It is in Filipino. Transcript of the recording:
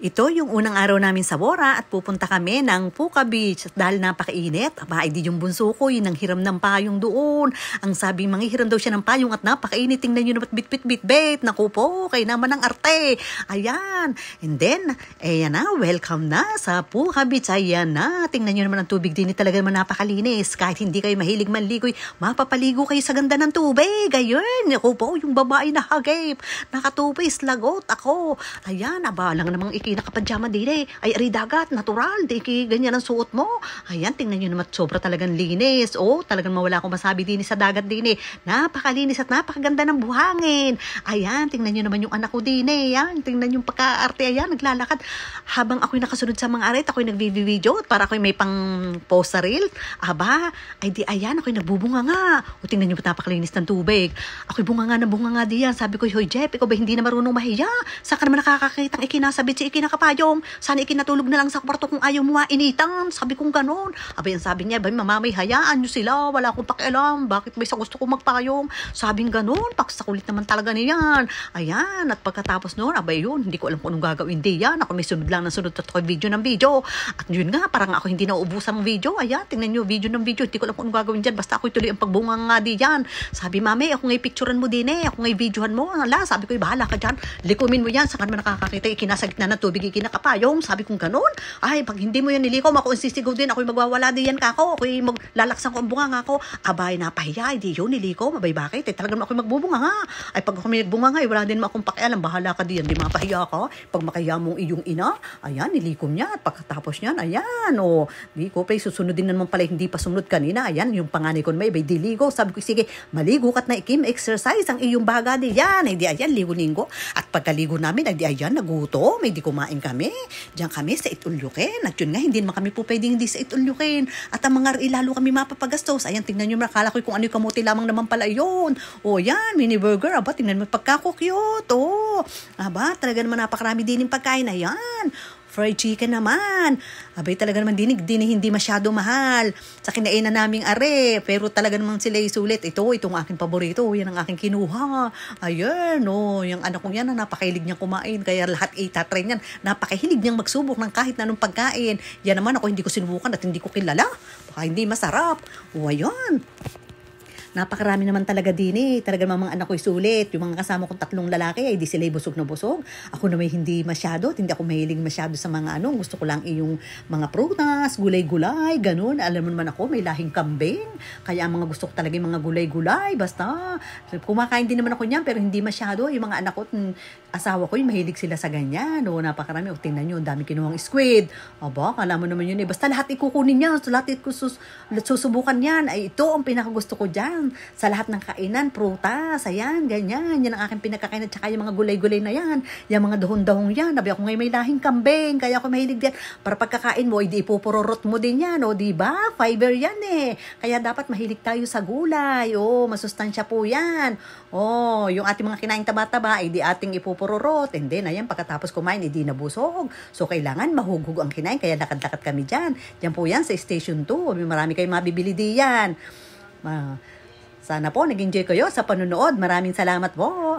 Ito yung unang araw namin sa Bora at pupunta kami ng Puka Beach dahil napakainit. Aba, ay di yung bunso ko, yun ang hiram ng payong doon. Ang sabi, manghihiram daw siya ng payong at napakainit. Tingnan nyo naman, bit. Naku po, kayo naman ang arte. Ayan. And then, ayan na, welcome na sa Puka Beach. Ayan na, tingnan nyo naman ang tubig din. Talaga naman napakalinis. Kahit hindi kayo mahilig manligoy, mapapaligo kayo sa ganda ng tubig. Ayun, naku po, yung babae na hagip. Nakatupis, lagot ako. Ayan, aba, lang namang nakapadyama din eh. Ay, ari dagat, natural. Di ganyan ang suot mo. Ayan, tingnan nyo naman, sobra talagang linis. Oh, talagang mawala akong masabi din sa dagat din eh. Napakalinis at napakaganda ng buhangin. Ayan, tingnan nyo naman yung anak ko din eh. Ayan, tingnan yung pagka-arte. Ayan, naglalakad. Habang ako'y nakasunod sa mga arit, ako'y nag-video para ako'y may pang-post sa reel. Aba, ay di, ayan, ako'y nagbubunga nga. O, tingnan nyo, napakalinis ng tubig. Ako'y bunga nga diyan. Sabi ko, hoy Jeff, ikaw ba hindi na marunong mahiya? Saan ka naman nakakakitang ikinasabit si ikinakapayong? Sana ikinatulog na lang sa kwarto kung ayaw mo mainitan. Sabi kong ganon. Abay, ang sabi niya, mamay, hayaan nyo sila. Wala akong pakialam. Bakit may sa gusto kong magpayong? Sabing ganon. Paksakulit naman talaga niyan. Ayan. At pagkatapos noon, abay yun, hindi ko alam kung anong gagawin diyan. Ako may sunod lang ng sunod at video ng video. At yun nga, parang ako hindi nauubusan ng video. Ayan, tingnan nyo, video ng video. Hindi ko alam kung anong gagawin diyan. Basta ako tuloy ang pagbunga nga diyan. Sabi, mami, ako ngay picturean mo din eh. Ako ngay videohan mo. Ala, sabi ko, bahala ka dyan. Likumin mo yan. Saan ka naman nakakakita? Ikinasagit na ng tubig, ikinakapayong. Sabi kong ganon. Ay, pag hindi mo yan nilikom, ako insisigaw din. Ako'y magwawala din yan kako. Ako'y maglalaksan ko ang bunga nga ako. Abay, napahiya. Hindi yun nilikom. Abay, bakit? Eh, talagang ako'y magbubunga nga. Ay, pag ako may nagbunga nga, wala din akong pakialam. Bahala ka diyan. Di mapahiya ka. Pag makahiya mong iyong ina, ayan, nilikom niya. At pagkatapos niyan, ayan, o. Di ko pa, susunod din naman pala, hindi pa sunod kanina. Ayan, yung panganay ko may diligo. Sabi ko, sige, maligo kat na ikim, exercise ang iyong baga diyan. Ay, di, ayan, ligo-linggo. At pagkaligo namin, ay, di, ayan, nagutom. May di kumain kami. Diyan kami sa Itulyukin. At yun nga, hindi naman kami po pwedeng hindi sa Itulyukin. At ang mga ilalo kami mapapagastos. Ayan, tingnan nyo, nakala ko kung ano yung kamuti lamang naman pala yun. O yan, mini burger. Aba, tingnan mo, pagkako-cute. O, aba, talaga naman napakarami din yung pagkain. Ayan, fried chicken naman. Abay, talaga naman dinig hindi masyado mahal. Sa kinainan naming are, pero talaga naman sila sulit. Itong aking paborito. Yan ang aking kinuha. Ayan, yung anak kong yan, napakahilig niyang kumain. Kaya lahat itatry niyan. Napakahilig niyang magsubok ng kahit na anong pagkain. Yan naman ako, hindi ko sinubukan at hindi ko kilala. Baka hindi masarap. O, ayan. Napakarami naman talaga din eh. Talaga mga anak ko'y sulit. Yung mga kasama kong 3 lalaki ay di sila'y busog na busog. Ako na may hindi masyado. Hindi ako mahilig masyado sa mga Gusto ko lang yung mga prutas, gulay-gulay, ganun. Alam mo naman ako, may lahing kambing. Kaya ang mga gusto ko talaga yung mga gulay-gulay. Basta, kumakain din naman ako niyan pero hindi masyado. Yung mga anak ko, asawa ko, yung mahilig sila sa ganyan. Napakarami. O, tingnan nyo, ang dami kinuhang squid. Aba, kala mo naman yun eh. Basta lahat ikukunin niya. Lahat susubukan yan. Ay, ito ang pinakagusto ko dyan. Sa lahat ng kainan, prutas, ayan, ganyan. Yan ang aking pinakakainan. Tsaka yung mga gulay-gulay na yan. Yung mga dahon-dahong yan. Nabi ako ngayon may lahing kambing. Kaya ako mahilig din. Para pagkakain mo, hindi ipupururot mo din yan. O, diba? Fiber yan eh. Kaya dapat mahilig tayo sa gulay. O, masustansya po yan. O, yung ating mga kinain taba-taba, hindi ating ipupururot. And then, ayan, pagkatapos kumain, hindi nabusog. So, kailangan mahugog ang kinain. Kaya lakad-lakad kami dyan. Diyan po yan sa Station 2. Marami kayong mabibili diyan. Sana po nag-enjoy kayo sa panonood. Maraming salamat po.